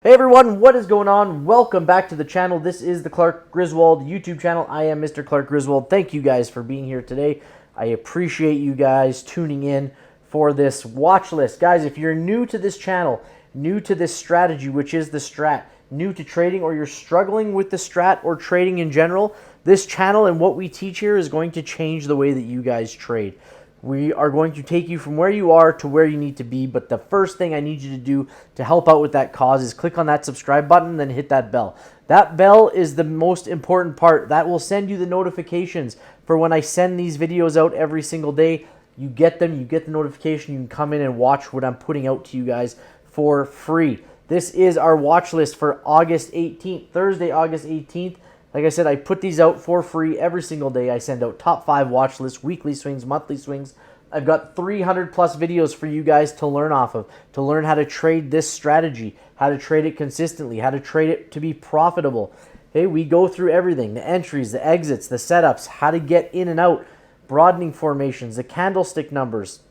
Hey everyone, what is going on? Welcome back to the channel. This is the Clark Griswold YouTube channel. I am Mr. Clark Griswold. Thank you guys for being here today. I appreciate you guys tuning in for this watch list. Guys, if you're new to this channel, new to this strategy, which is the Strat, new to trading, or you're struggling with the Strat or trading in general, this channel and what we teach here is going to change the way that you guys trade. We are going to take you from where you are to where you need to be, but the first thing I need you to do to help out with that cause is click on that subscribe button, then hit that bell. That bell is the most important part. That will send you the notifications for when I send these videos out every single day. You get them, you get the notification, you can come in and watch what I'm putting out to you guys for free. This is our watch list for August 18th, Thursday, August 18th. Like I said, I put these out for free every single day. I send out top 5 watch lists, weekly swings, monthly swings. I've got 300 plus videos for you guys to learn off of, to learn how to trade this strategy, how to trade it consistently, how to trade it to be profitable. Hey, we go through everything, the entries, the exits, the setups, how to get in and out, broadening formations, the candlestick numbers.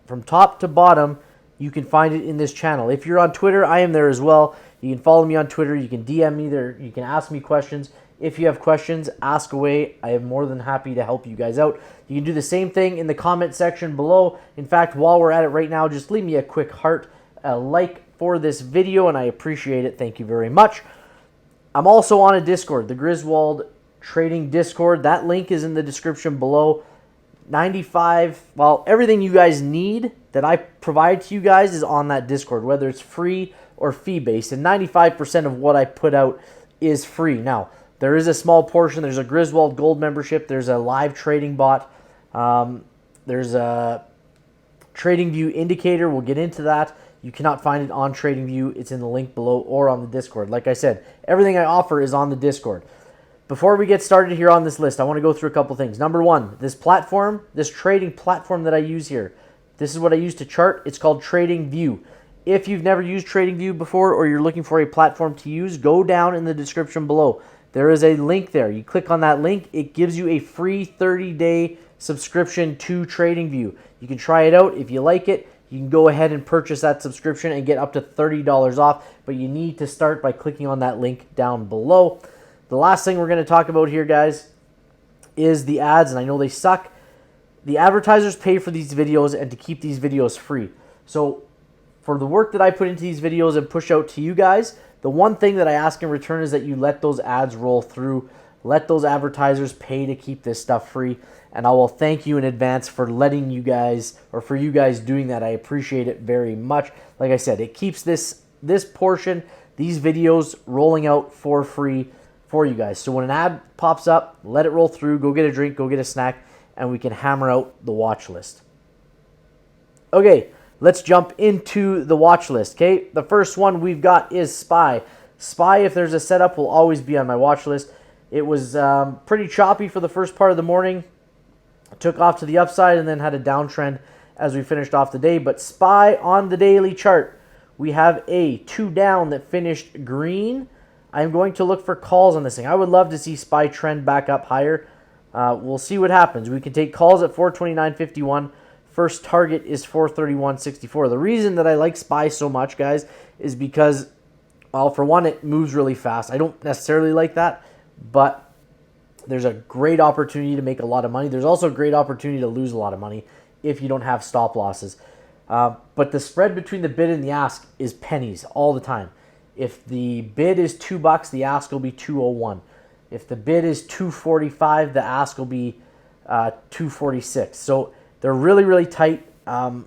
From top to bottom, you can find it in this channel. If you're on Twitter, I am there as well. You can follow me on Twitter. You can DM me there. You can ask me questions. If you have questions, ask away. I am more than happy to help you guys out. You can do the same thing in the comment section below. In fact, while we're at it right now, just leave me a quick heart, a like for this video, and I appreciate it. Thank you very much. I'm also on a Discord, the Griswold Trading Discord. That link is in the description below. Everything you guys need that I provide to you guys is on that Discord, whether it's free or fee-based, and 95% of what I put out is free. Now, there is a small portion. There's a Griswold Gold membership. There's a live trading bot. There's a TradingView indicator. We'll get into that. You cannot find it on TradingView. It's in the link below or on the Discord. Like I said, everything I offer is on the Discord. Before we get started here on this list, I want to go through a couple things. Number one, this platform, this trading platform that I use here, this is what I use to chart. It's called TradingView. If you've never used TradingView before or you're looking for a platform to use, go down in the description below. There is a link there. You click on that link. It gives you a free 30-day subscription to TradingView. You can try it out. If you like it, you can go ahead and purchase that subscription and get up to $30 off, but you need to start by clicking on that link down below. The last thing we're going to talk about here, guys, is the ads, and I know they suck. The advertisers pay for these videos and to keep these videos free. So for the work that I put into these videos and push out to you guys, the one thing that I ask in return is that you let those ads roll through. Let those advertisers pay to keep this stuff free. And I will thank you in advance for letting you guys, or for you guys doing that. I appreciate it very much. Like I said, it keeps this portion, these videos rolling out for free for you guys. So when an ad pops up, let it roll through, go get a drink, go get a snack, and we can hammer out the watch list. Okay, let's jump into the watch list, okay? The first one we've got is SPY. SPY, if there's a setup, will always be on my watch list. It was pretty choppy for the first part of the morning. Took off to the upside and then had a downtrend as we finished off the day. But SPY on the daily chart, we have a 2 down that finished green. I'm going to look for calls on this thing. I would love to see SPY trend back up higher. We'll see what happens. We can take calls at 429.51. First target is 431.64. The reason that I like SPY so much, guys, is because, well, for one, it moves really fast. I don't necessarily like that, but there's a great opportunity to make a lot of money. There's also a great opportunity to lose a lot of money if you don't have stop losses. But the spread between the bid and the ask is pennies all the time. If the bid is $2, the ask will be $2.01. If the bid is $2.45, the ask will be $2.46. So they're really, really tight, and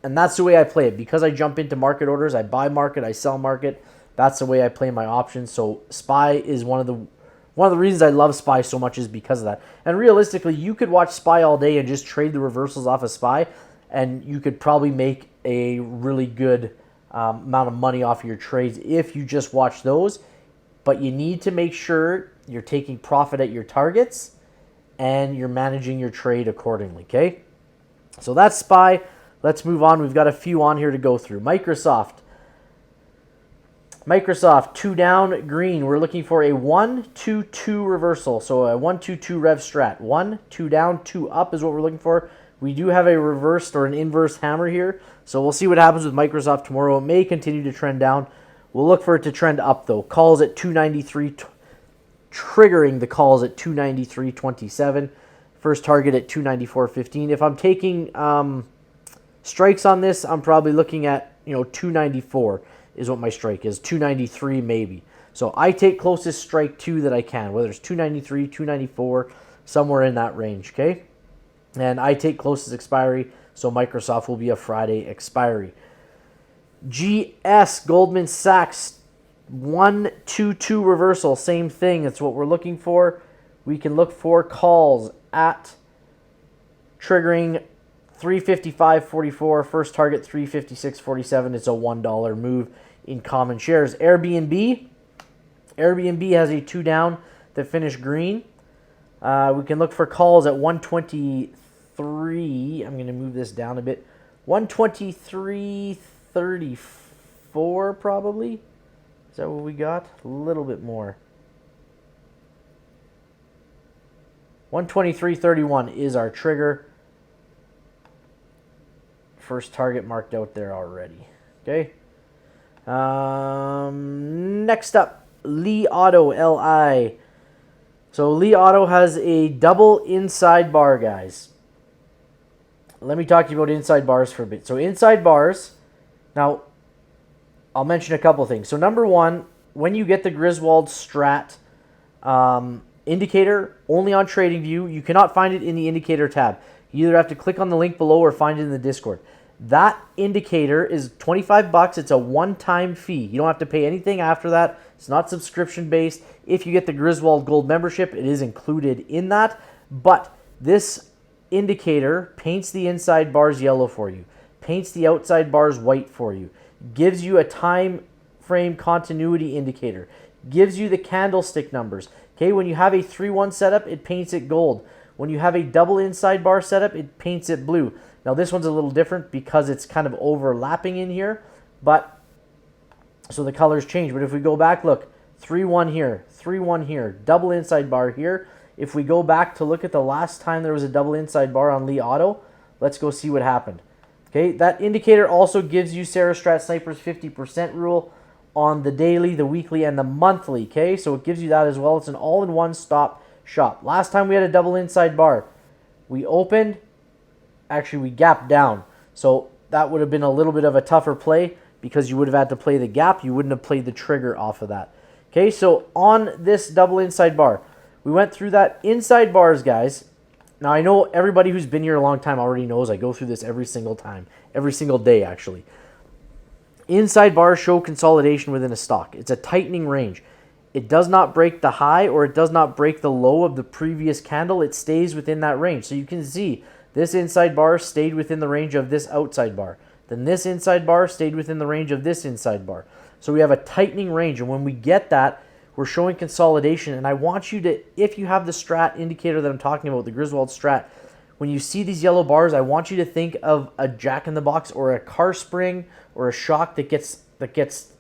that's the way I play it. Because I jump into market orders, I buy market, I sell market. That's the way I play my options. So SPY is one of the reasons I love SPY so much is because of that. And realistically, you could watch SPY all day and just trade the reversals off of SPY, and you could probably make a really good amount of money off of your trades if you just watch those. But you need to make sure you're taking profit at your targets and you're managing your trade accordingly, okay? So that's SPY. Let's move on. We've got a few on here to go through. Microsoft, 2 down, green. We're looking for a 1-2-2 reversal. So a 1-2-2 rev strat. 1, 2 down, 2 up is what we're looking for. We do have a reversed or an inverse hammer here, so we'll see what happens with Microsoft tomorrow. It may continue to trend down. We'll look for it to trend up, though. Calls at 293, triggering the calls at 293.27. First target at 294.15. If I'm taking strikes on this, I'm probably looking at 294 is what my strike is. 293 maybe. So I take closest strike to that I can, whether it's 293, 294, somewhere in that range, okay? And I take closest expiry, so Microsoft will be a Friday expiry. GS, Goldman Sachs, 122 reversal, same thing. It's what we're looking for. We can look for calls at triggering 355.44, first target 356.47. It's a $1 move in common shares. Airbnb has a 2 down that finished green. We can look for calls at 123. I'm going to move this down a bit. 123.34 probably. Is that what we got? A little bit more. 123.31 is our trigger. First target marked out there already. Okay. Next up, Li Auto, LI. So Li Auto has a double inside bar, guys. Let me talk to you about inside bars for a bit. So inside bars, now I'll mention a couple things. So number one, when you get the Griswold Strat indicator only on TradingView, you cannot find it in the indicator tab. You either have to click on the link below or find it in the Discord. That indicator is $25. It's a one-time fee. You don't have to pay anything after that. It's not subscription-based. If you get the Griswold Gold membership, it is included in that. But this indicator paints the inside bars yellow for you, paints the outside bars white for you, gives you a time frame continuity indicator, gives you the candlestick numbers. Okay, when you have a 3-1 setup, it paints it gold. When you have a double inside bar setup, it paints it blue. Now this one's a little different because it's kind of overlapping in here, but so the colors change. But if we go back, look, 3-1 here, 3-1 here, double inside bar here. If we go back to look at the last time there was a double inside bar on Li Auto, let's go see what happened. Okay, that indicator also gives you Sarah Strat Sniper's 50% rule on the daily, the weekly, and the monthly. Okay, so it gives you that as well. It's an all-in-one stop shop. Last time we had a double inside bar, we opened, actually we gapped down. So that would have been a little bit of a tougher play because you would have had to play the gap. You wouldn't have played the trigger off of that. Okay, so on this double inside bar, we went through that inside bars, guys. Now, I know everybody who's been here a long time already knows I go through this every single time, every single day, actually. Inside bars show consolidation within a stock. It's a tightening range. It does not break the high or it does not break the low of the previous candle. It stays within that range. So you can see this inside bar stayed within the range of this outside bar. Then this inside bar stayed within the range of this inside bar. So we have a tightening range. And when we get that, we're showing consolidation. And I want you to, if you have the Strat indicator that I'm talking about, the Griswold Strat, when you see these yellow bars, I want you to think of a jack-in-the-box or a car spring or a shock that gets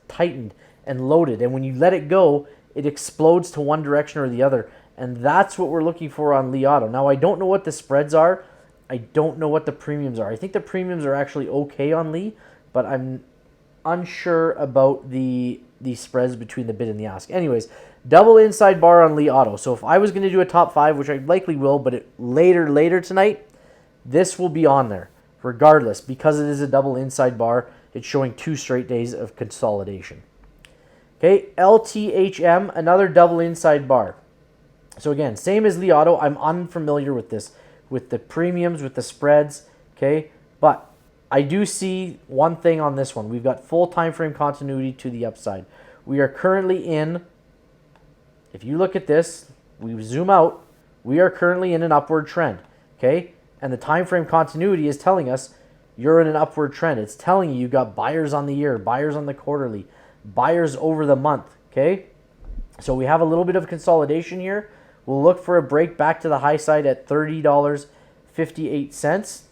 tightened and loaded. And when you let it go, it explodes to one direction or the other. And that's what we're looking for on Li Auto. Now, I don't know what the spreads are. I don't know what the premiums are. I think the premiums are actually okay on Li, but I'm unsure about the spreads between the bid and the ask. Anyways, double inside bar on Li Auto. So if I was going to do a top 5, which I likely will, but later tonight, this will be on there regardless because it is a double inside bar. It's showing 2 straight days of consolidation. Okay, LTHM, another double inside bar. So again, same as Li Auto. I'm unfamiliar with this, with the premiums, with the spreads. Okay, but I do see one thing on this one. We've got full time frame continuity to the upside. We are currently in, if you look at this, we zoom out, we are currently in an upward trend, okay? And the time frame continuity is telling us you're in an upward trend. It's telling you got buyers on the year, buyers on the quarterly, buyers over the month, okay? So we have a little bit of consolidation here. We'll look for a break back to the high side at $30.58.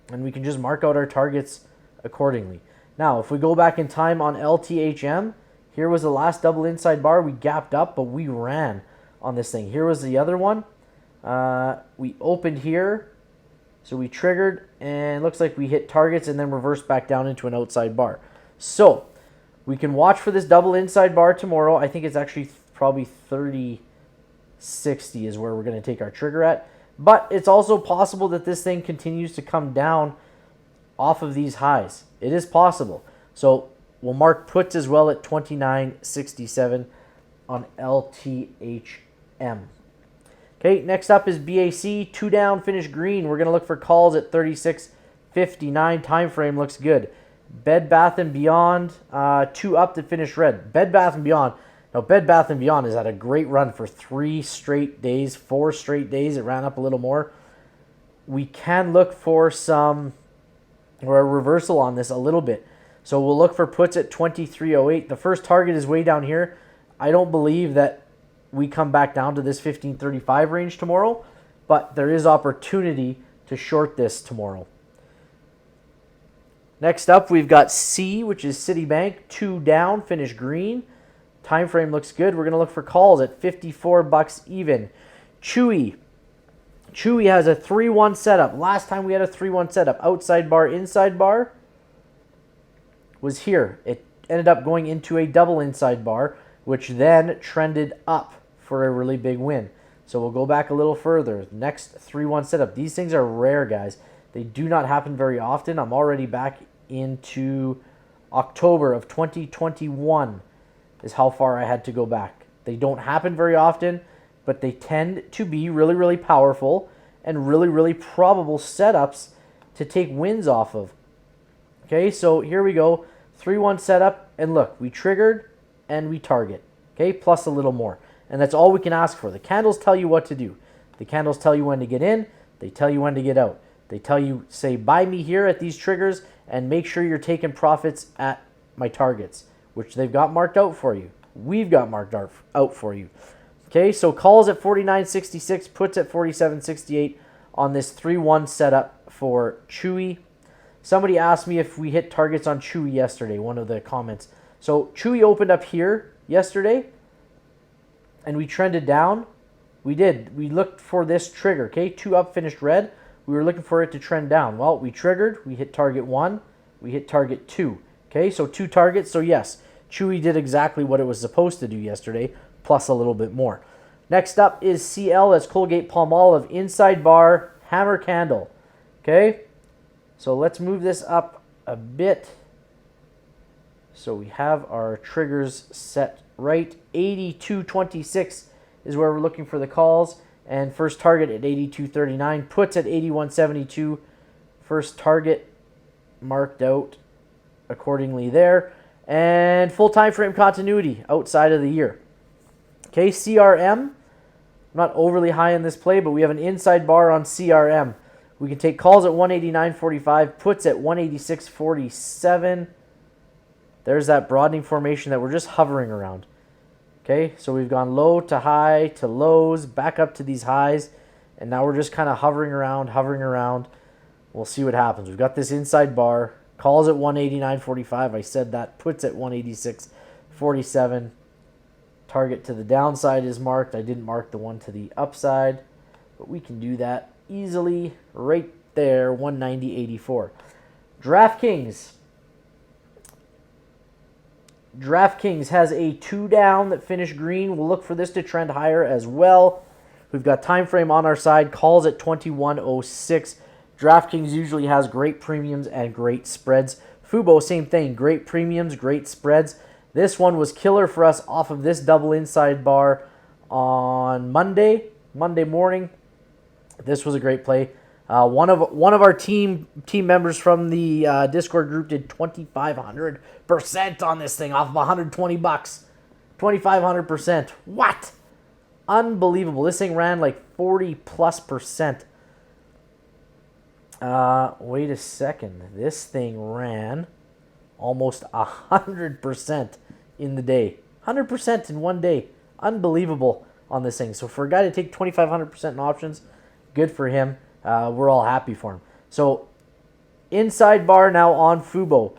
And we can just mark out our targets accordingly. Now, if we go back in time on LTHM, here was the last double inside bar. We gapped up, but we ran on this thing. Here was the other one. We opened here, So we triggered, and looks like we hit targets and then reversed back down into an outside bar. So we can watch for this double inside bar tomorrow. I think it's actually probably 30.60 is where we're going to take our trigger at. But it's also possible that this thing continues to come down off of these highs. It is possible. So we'll mark puts as well at 29.67 on LTHM. Okay, next up is BAC. 2 down, finish green. We're going to look for calls at 36.59. Time frame looks good. Bed Bath & Beyond, 2 up to finish red. Bed Bath & Beyond. Now, Bed Bath & Beyond has had a great run for 3 straight days, 4 straight days. It ran up a little more. We can look for some, or a reversal on this a little bit. So we'll look for puts at 23.08. The first target is way down here. I don't believe that we come back down to this 15.35 range tomorrow, but there is opportunity to short this tomorrow. Next up, we've got C, which is Citibank. 2 down, finish green. Time frame looks good. We're going to look for calls at 54 bucks even. Chewy has a 3-1 setup. Last time we had a 3-1 setup, outside bar, inside bar, was here. It ended up going into a double inside bar, which then trended up for a really big win. So we'll go back a little further. Next 3-1 setup. These things are rare, guys. They do not happen very often. I'm already back into October of 2021 is how far I had to go back. They don't happen very often, but they tend to be really, really powerful and really, really probable setups to take wins off of. Okay, so here we go. 3-1 setup, and look, we triggered and we target. Okay, plus a little more. And that's all we can ask for. The candles tell you what to do. The candles tell you when to get in. They tell you when to get out. They tell you, say, buy me here at these triggers and make sure you're taking profits at my targets, which they've got marked out for you. We've got marked out for you. Okay, so calls at 49.66, puts at 47.68 on this 3-1 setup for Chewy. Somebody asked me if we hit targets on Chewy yesterday, one of the comments. So Chewy opened up here yesterday, and we trended down. We did. We looked for this trigger, okay? 2 up, finished red. We were looking for it to trend down. Well, we triggered. We hit target 1. We hit target 2. Okay, so 2 targets. So yes, Chewy did exactly what it was supposed to do yesterday, plus a little bit more. Next up is CL. That's Colgate-Palmolive. Inside bar, hammer candle. Okay, so let's move this up a bit. So we have our triggers set right. 82.26 is where we're looking for the calls. And first target at 82.39. Puts at 81.72. First target marked out accordingly there. And full time frame continuity outside of the year. Okay, CRM. I'm not overly high in this play, but we have an inside bar on CRM. We can take calls at 189.45. Puts at 186.47. There's that broadening formation that we're just hovering around. Okay, so we've gone low to high to lows, back up to these highs, and now we're just kind of hovering around. We'll see what happens. We've got this inside bar, calls at 189.45. I said that. Puts at 186.47. Target to the downside is marked. I didn't mark the one to the upside, but we can do that easily right there, 190.84. DraftKings has a 2 down that finished green. We'll look for this to trend higher as well. We've got time frame on our side. Calls at 21.06. DraftKings usually has great premiums and great spreads. Fubo, same thing. Great premiums, great spreads. This one was killer for us off of this double inside bar on Monday morning. This was a great play. One of our team members from the Discord group did 2,500% on this thing off of 120 bucks. 2,500%. What? Unbelievable. This thing ran like 40+%. Wait a second. This thing ran almost 100% in the day. 100% in one day. Unbelievable on this thing. So for a guy to take 2,500% in options, good for him. We're all happy for him. So, inside bar now on Fubo.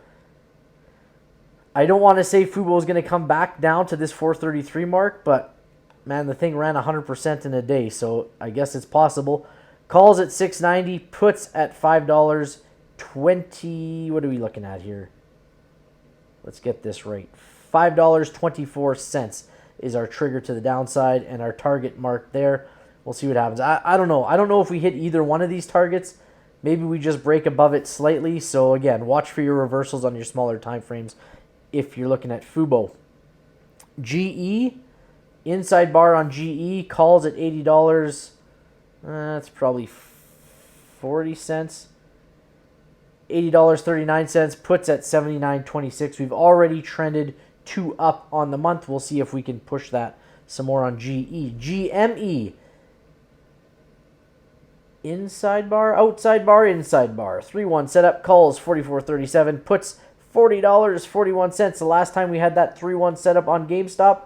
I don't want to say Fubo is going to come back down to this 433 mark, but man, the thing ran 100% in a day, so I guess it's possible. Calls at $6.90, puts at $5.20. What are we looking at here? Let's get this right. $5.24 is our trigger to the downside and our target mark there. We'll see what happens. I don't know. I don't know if we hit either one of these targets. Maybe we just break above it slightly. So again, watch for your reversals on your smaller time frames if you're looking at Fubo. GE, inside bar on GE, calls at $80. That's probably 40 cents. $80.39, puts at $79.26. We've already trended 2 up on the month. We'll see if we can push that some more on GE. GME, inside bar, outside bar, inside bar. 3-1 setup, calls $44.37, puts $40.41. The last time we had that 3-1 setup on GameStop,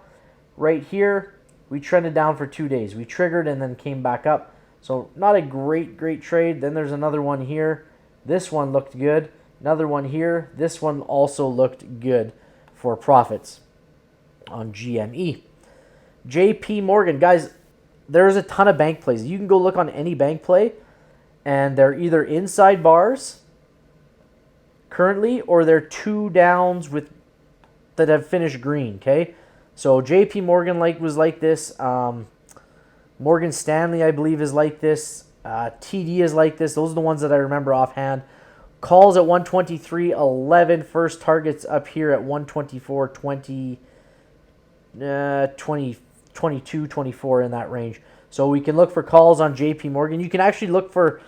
right here, we trended down for 2 days. We triggered and then came back up. So not a great trade. Then there's another one here. This one looked good. Another one here. This one also looked good for profits on GME. JP Morgan. Guys, there's a ton of bank plays. You can go look on any bank play, and they're either inside bars currently, or they're 2 downs that have finished green, okay? So JP Morgan was like this. Morgan Stanley, I believe, is like this. TD is like this. Those are the ones that I remember offhand. Calls at 123.11. First targets up here at 124.20, 22, 24 in that range. So we can look for calls on JP Morgan. You can actually look for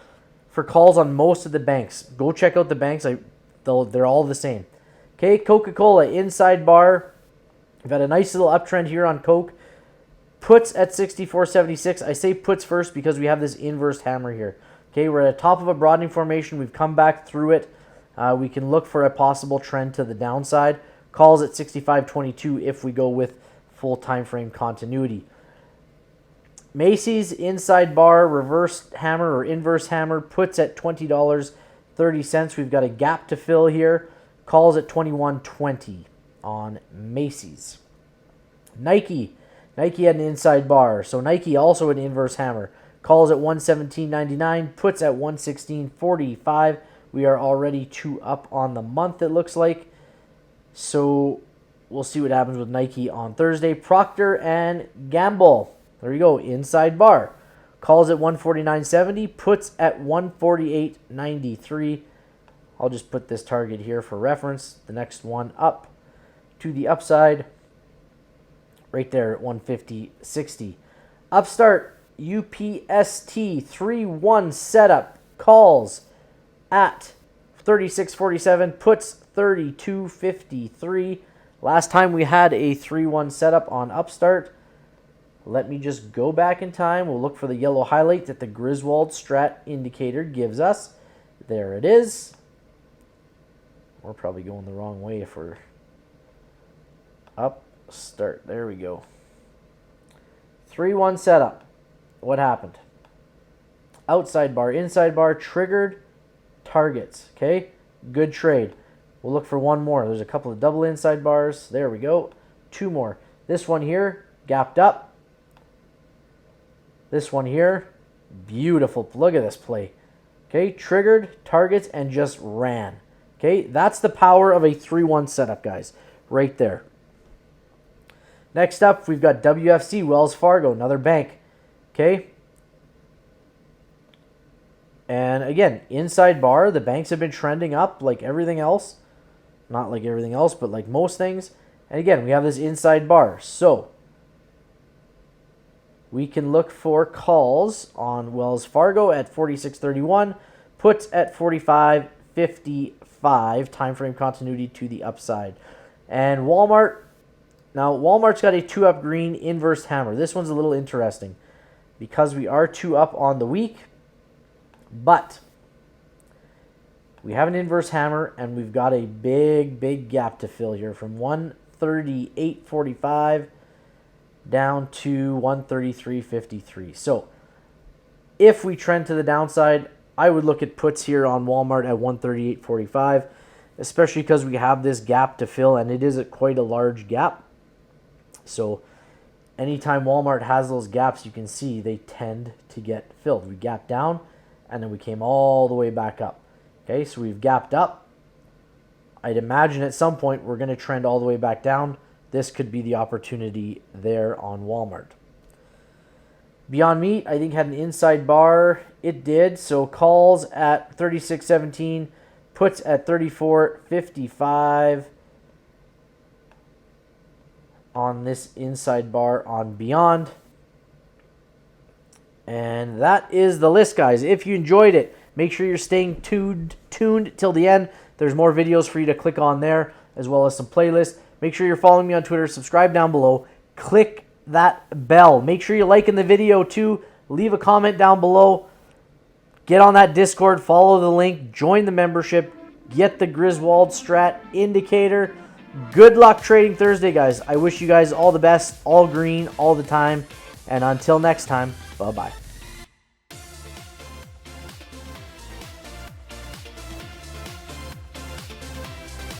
calls on most of the banks. Go check out the banks. They're all the same. Okay, Coca-Cola, inside bar. We've had a nice little uptrend here on Coke. Puts at 64.76. I say puts first because we have this inverse hammer here. Okay, we're at the top of a broadening formation. We've come back through it. We can look for a possible trend to the downside. Calls at 65.22 if we go with full time frame continuity. Macy's, inside bar, reverse hammer or inverse hammer, puts at $20.30. We've got a gap to fill here. Calls at 21.20 on Macy's. Nike had an inside bar, so Nike also an inverse hammer. Calls at 117.99, puts at 116.45. We are already 2 up on the month, it looks like. So we'll see what happens with Nike on Thursday. Procter and Gamble, there you go, inside bar. Calls at 149.70, puts at 148.93. I'll just put this target here for reference. The next one up to the upside, right there at 150.60. Upstart, UPST, 3-1 setup, calls at 36.47, puts 32.53. Last time we had a 3-1 setup on Upstart. Let me just go back in time. We'll look for the yellow highlight that the Griswold Strat indicator gives us. There it is. We're probably going the wrong way if we're Upstart. There we go. 3-1 setup. What happened? Outside bar, inside bar, triggered targets. Okay, good trade. We'll look for one more. There's a couple of double inside bars. There we go. 2 more. This one here, gapped up. This one here, beautiful. Look at this play. Okay, triggered targets and just ran. Okay, that's the power of a 3-1 setup, guys. Right there. Next up, we've got WFC, Wells Fargo, another bank. Okay. And again, inside bar, the banks have been trending up like everything else. Not like everything else, but like most things. And again, we have this inside bar. So we can look for calls on Wells Fargo at 46.31, puts at 45.55, time frame continuity to the upside. And Walmart, now Walmart's got a 2-up green inverse hammer. This one's a little interesting because we are 2 up on the week, but we have an inverse hammer and we've got a big gap to fill here from 138.45 down to 133.53. So if we trend to the downside, I would look at puts here on Walmart at 138.45, especially because we have this gap to fill, and it is quite a large gap. So anytime Walmart has those gaps, you can see they tend to get filled. We gap down, and then we came all the way back up. Okay, so we've gapped up. I'd imagine at some point we're going to trend all the way back down. This could be the opportunity there on Walmart. Beyond Meat, I think, had an inside bar. It did. So calls at 36.17, puts at 34.55 on this inside bar on Beyond. And that is the list, guys. If you enjoyed it, make sure you're staying tuned till the end. There's more videos for you to click on there, as well as some playlists. Make sure you're following me on Twitter. Subscribe down below. Click that bell. Make sure you're liking the video too. Leave a comment down below. Get on that Discord. Follow the link. Join the membership. Get the Griswold Strat indicator. Good luck trading Thursday, guys. I wish you guys all the best, all green, all the time. And until next time, bye-bye.